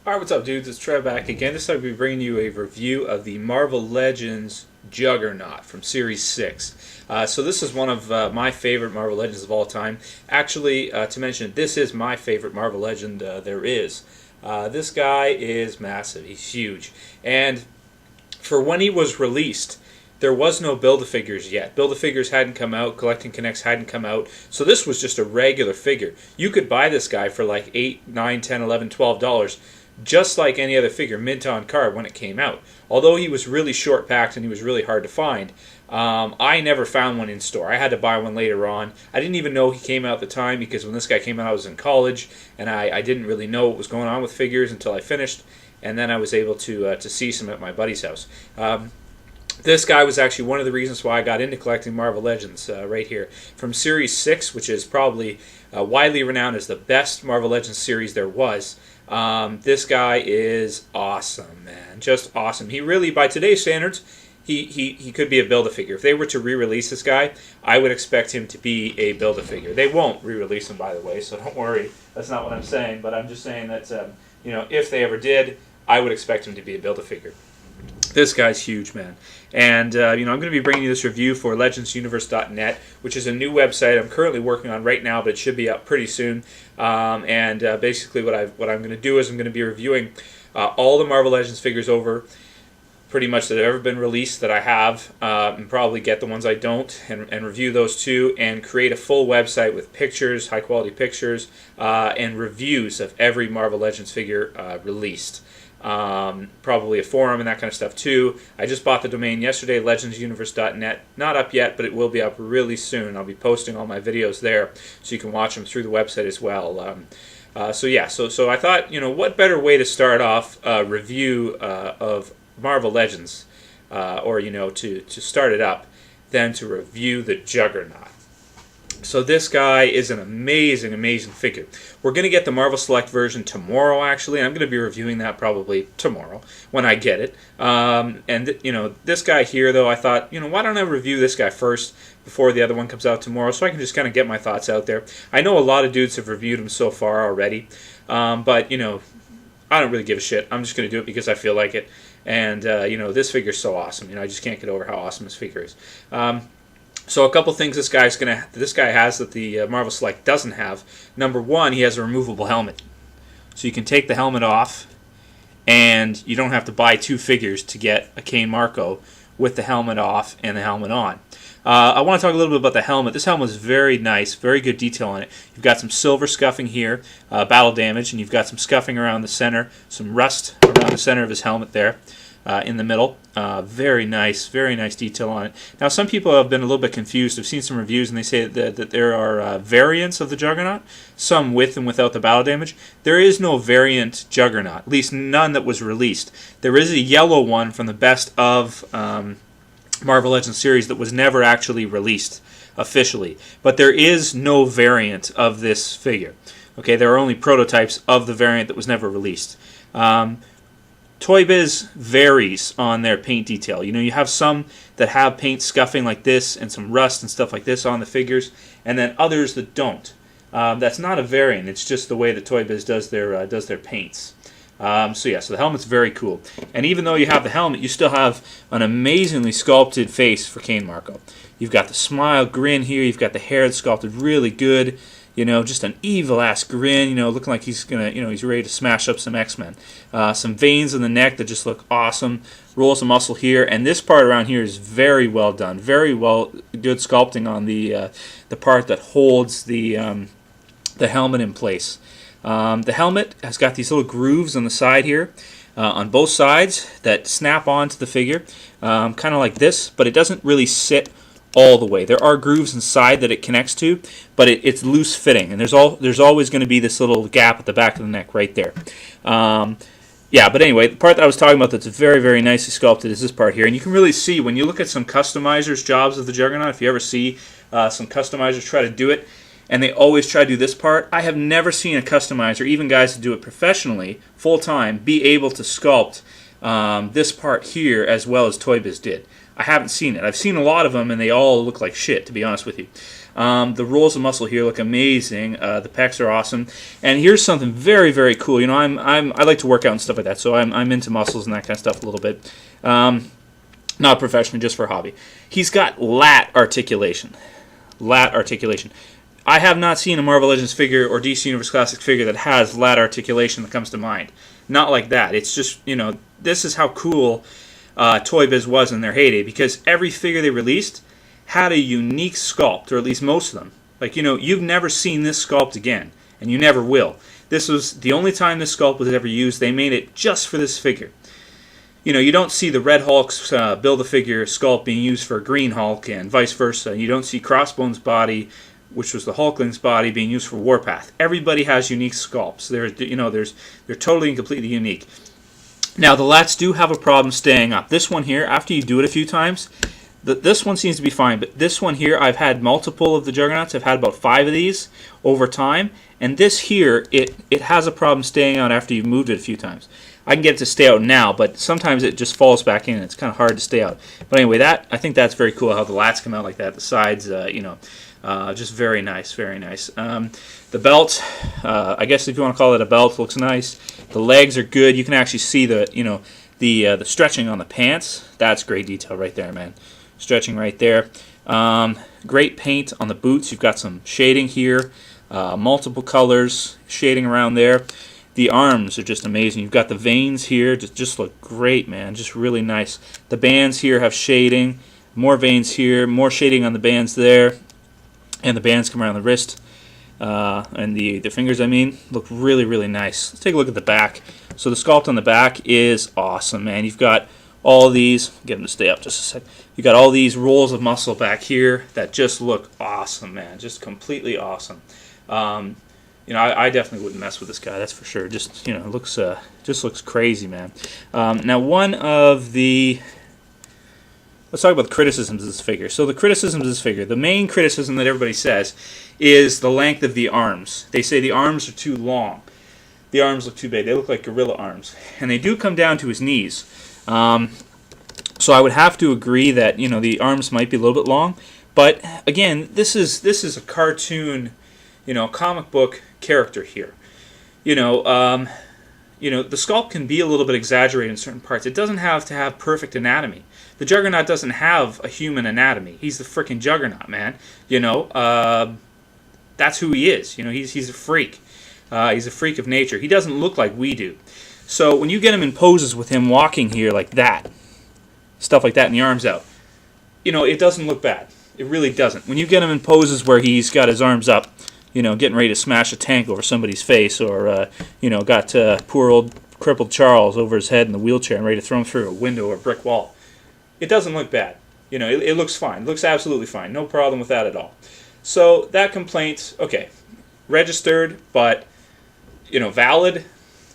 Alright, what's up, dudes? It's Trev back again. This time I'll be bringing you a review of the Marvel Legends Juggernaut from Series 6. So this is one of my favorite Marvel Legends of all time. Actually, to mention, this is my favorite Marvel Legend there is. This guy is massive. He's huge. And for when he was released, there was no Build-A-Figures yet. Build-A-Figures hadn't come out, Collecting Connects hadn't come out, so this was just a regular figure. You could buy this guy for like $8, $9, $10, $11, $12, just like any other figure, mint on card when it came out. Although he was really short-packed and he was really hard to find, I never found one in store. I had to buy one later on. I didn't even know he came out at the time because when this guy came out I was in college, and I didn't really know what was going on with figures until I finished, and then I was able to see some at my buddy's house. This guy was actually one of the reasons why I got into collecting Marvel Legends right here. From Series 6, which is probably widely renowned as the best Marvel Legends series there was, this guy is awesome, man. Just awesome. He really, by today's standards, he could be a Build-A-Figure. If they were to re-release this guy, I would expect him to be a Build-A-Figure. They won't re-release him, by the way, so don't worry. That's not what I'm saying, but I'm just saying that, if they ever did, I would expect him to be a Build-A-Figure. This guy's huge, man. And, I'm going to be bringing you this review for legendsuniverse.net, which is a new website I'm currently working on right now, but it should be up pretty soon. Basically what I'm going to do is I'm going to be reviewing all the Marvel Legends figures over, pretty much that have ever been released that I have, and probably get the ones I don't, and review those too, and create a full website with pictures, high-quality pictures, and reviews of every Marvel Legends figure released. Probably a forum and that kind of stuff too. I just bought the domain yesterday, legendsuniverse.net. Not up yet, but it will be up really soon. I'll be posting all my videos there, so you can watch them through the website as well. So I thought, what better way to start off a review of Marvel Legends, to start it up, than to review the Juggernaut. So this guy is an amazing, amazing figure. We're going to get the Marvel Select version tomorrow, actually. I'm going to be reviewing that probably tomorrow when I get it. This guy here, though, I thought, why don't I review this guy first before the other one comes out tomorrow, so I can just kind of get my thoughts out there. I know a lot of dudes have reviewed him so far already, but, I don't really give a shit. I'm just going to do it because I feel like it. And, this figure's so awesome. I just can't get over how awesome this figure is. So a couple things this guy has that the Marvel Select doesn't have. Number one, he has a removable helmet. So you can take the helmet off, and you don't have to buy two figures to get a Kane Marco with the helmet off and the helmet on. I want to talk a little bit about the helmet. This helmet is very nice, very good detail on it. You've got some silver scuffing here, battle damage, and you've got some scuffing around the center, some rust around the center of his helmet there. In the middle. Very nice detail on it. Now, some people have been a little bit confused. I've seen some reviews and they say that there are variants of the Juggernaut, some with and without the battle damage. There is no variant Juggernaut, at least none that was released. There is a yellow one from the best of Marvel Legends series that was never actually released officially. But there is no variant of this figure. Okay, there are only prototypes of the variant that was never released. Toy Biz varies on their paint detail. You have some that have paint scuffing like this and some rust and stuff like this on the figures, and then others that don't. That's not a variant. It's just the way that Toy Biz does their paints. So the helmet's very cool. And even though you have the helmet, you still have an amazingly sculpted face for Kane Marco. You've got the smile grin here. You've got the hair that's sculpted really good. Just an evil-ass grin, looking like he's gonna, he's ready to smash up some X-Men. Some veins in the neck that just look awesome. Rolls of muscle here, and this part around here is very well done. Very good sculpting on the part that holds the helmet in place. The helmet has got these little grooves on the side here, on both sides that snap onto the figure, kind of like this, but it doesn't really sit all the way. There are grooves inside that it connects to, but it's loose fitting, and there's always going to be this little gap at the back of the neck right there. But anyway, the part that I was talking about that's very, very nicely sculpted is this part here, and you can really see when you look at some customizers' jobs of the Juggernaut, if you ever see some customizers try to do it, and they always try to do this part, I have never seen a customizer, even guys that do it professionally, full-time, be able to sculpt this part here as well as Toy Biz did. I haven't seen it. I've seen a lot of them, and they all look like shit, to be honest with you. The rolls of muscle here look amazing. The pecs are awesome. And here's something very, very cool. You know, I like to work out and stuff like that, so I'm into muscles and that kind of stuff a little bit. Not professionally, just for hobby. He's got lat articulation. Lat articulation. I have not seen a Marvel Legends figure or DC Universe Classics figure that has lat articulation that comes to mind. Not like that. It's just, you know, this is how cool Toy Biz was in their heyday, because every figure they released had a unique sculpt, or at least most of them. Like, you know, you've never seen this sculpt again, and you never will. This was the only time this sculpt was ever used. They made it just for this figure. You know, you don't see the Red Hulk's Build-A-Figure sculpt being used for Green Hulk and vice versa. You don't see Crossbone's body, which was the Hulkling's body, being used for Warpath. Everybody has unique sculpts. They're totally and completely unique. Now, the lats do have a problem staying up. This one here, after you do it a few times, this one seems to be fine, but this one here, I've had multiple of the Juggernauts. I've had about 5 of these over time, and this here, it has a problem staying out after you've moved it a few times. I can get it to stay out now, but sometimes it just falls back in, and it's kind of hard to stay out. But anyway, I think that's very cool how the lats come out like that. The sides, just very nice, very nice. The belt, I guess if you want to call it a belt, looks nice. The legs are good. You can actually see the stretching on the pants. That's great detail right there, man. Stretching right there. Great paint on the boots. You've got some shading here, multiple colors, shading around there. The arms are just amazing. You've got the veins here, just look great, man. Just really nice. The bands here have shading, more veins here, more shading on the bands there, and the bands come around the wrist, and the fingers, I mean, look really, really nice. Let's take a look at the back. So the sculpt on the back is awesome, man. You've got all these, get them to stay up just a sec. You got all these rolls of muscle back here that just look awesome, man. Just completely awesome. You know, I definitely wouldn't mess with this guy, that's for sure. Just, you know, looks just looks crazy, man. Now, one of the, let's talk about the criticisms of this figure. So the criticisms of this figure, the main criticism that everybody says is the length of the arms. They say the arms are too long. The arms look too big. They look like gorilla arms, and they do come down to his knees. So I would have to agree that, you know, the arms might be a little bit long, but again, this is a cartoon, you know, comic book character here. You know, the sculpt can be a little bit exaggerated in certain parts. It doesn't have to have perfect anatomy. The Juggernaut doesn't have a human anatomy. He's the frickin' Juggernaut, man. You know, that's who he is. You know, he's a freak. He's a freak of nature. He doesn't look like we do. So when you get him in poses with him walking here like that, stuff like that, and the arms out, you know, it doesn't look bad. It really doesn't. When you get him in poses where he's got his arms up, you know, getting ready to smash a tank over somebody's face, or, you know, got poor old crippled Charles over his head in the wheelchair and ready to throw him through a window or a brick wall, it doesn't look bad. You know, it looks fine. It looks absolutely fine. No problem with that at all. So that complaint, okay, registered, but, you know, valid.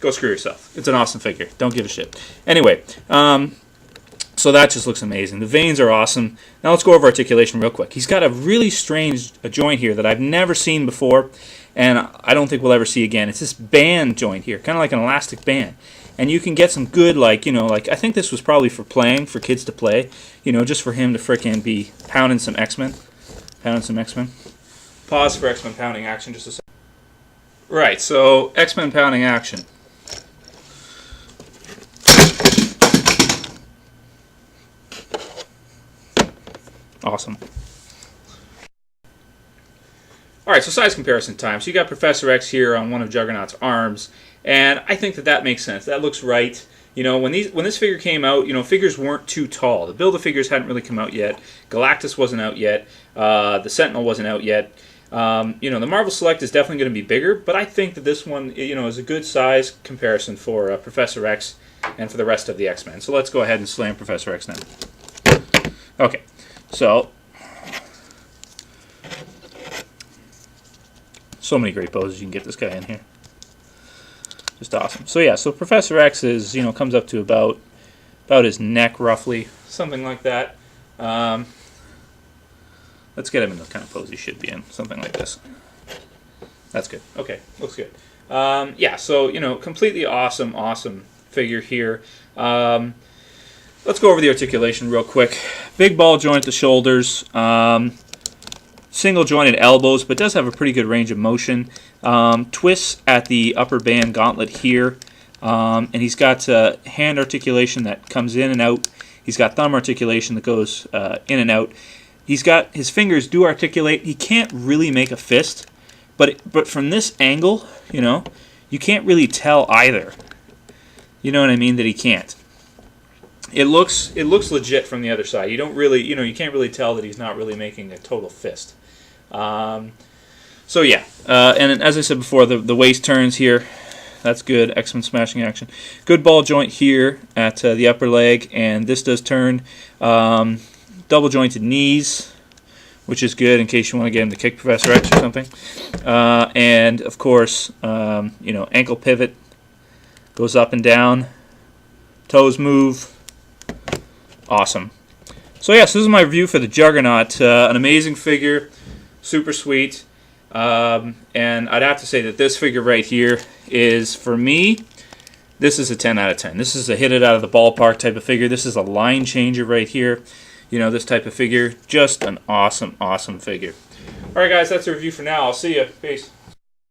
Go screw yourself. It's an awesome figure. Don't give a shit. Anyway, so that just looks amazing. The veins are awesome. Now let's go over articulation real quick. He's got a really strange joint here that I've never seen before, and I don't think we'll ever see again. It's this band joint here, kind of like an elastic band. And you can get some good, like, you know, like, I think this was probably for playing, for kids to play, you know, just for him to frickin' be pounding some X-Men. Pounding some X-Men. Pause for X-Men pounding action just a second. Right, so X-Men pounding action. Awesome. Alright, so size comparison time. So you got Professor X here on one of Juggernaut's arms, and I think that makes sense. That looks right. You know, when this figure came out, you know, figures weren't too tall. The Build-A-Figures hadn't really come out yet. Galactus wasn't out yet. The Sentinel wasn't out yet. You know, the Marvel Select is definitely going to be bigger, but I think that this one, you know, is a good size comparison for Professor X and for the rest of the X-Men. So let's go ahead and slam Professor X now. Okay, so many great poses you can get this guy in here. Just awesome. So yeah, so Professor X is, you know, comes up to about his neck roughly, something like that. Let's get him in the kind of pose he should be in, something like this. That's good. Okay, looks good. Yeah, so, you know, completely awesome figure here. Let's go over the articulation real quick. Big ball joint at the shoulders. Single jointed elbows, but does have a pretty good range of motion. Twists at the upper band gauntlet here. And he's got hand articulation that comes in and out. He's got thumb articulation that goes in and out. He's got his fingers do articulate. He can't really make a fist, but from this angle, you know, you can't really tell either. You know what I mean? That he can't. It looks legit from the other side. You don't really, you know, you can't really tell that he's not really making a total fist. So yeah, and as I said before, the waist turns here. That's good. X-Men smashing action. Good ball joint here at the upper leg, and this does turn. Double jointed knees, which is good in case you want to get him to kick Professor X or something. And of course, you know, ankle pivot goes up and down. Toes move. Awesome. So yes, this is my review for the Juggernaut. An amazing figure, super sweet. And I'd have to say that this figure right here is, for me, this is a 10 out of 10. This is a hit it out of the ballpark type of figure. This is a line changer right here. You know, this type of figure. Just an awesome, awesome figure. Alright guys, that's the review for now. I'll see you. Peace.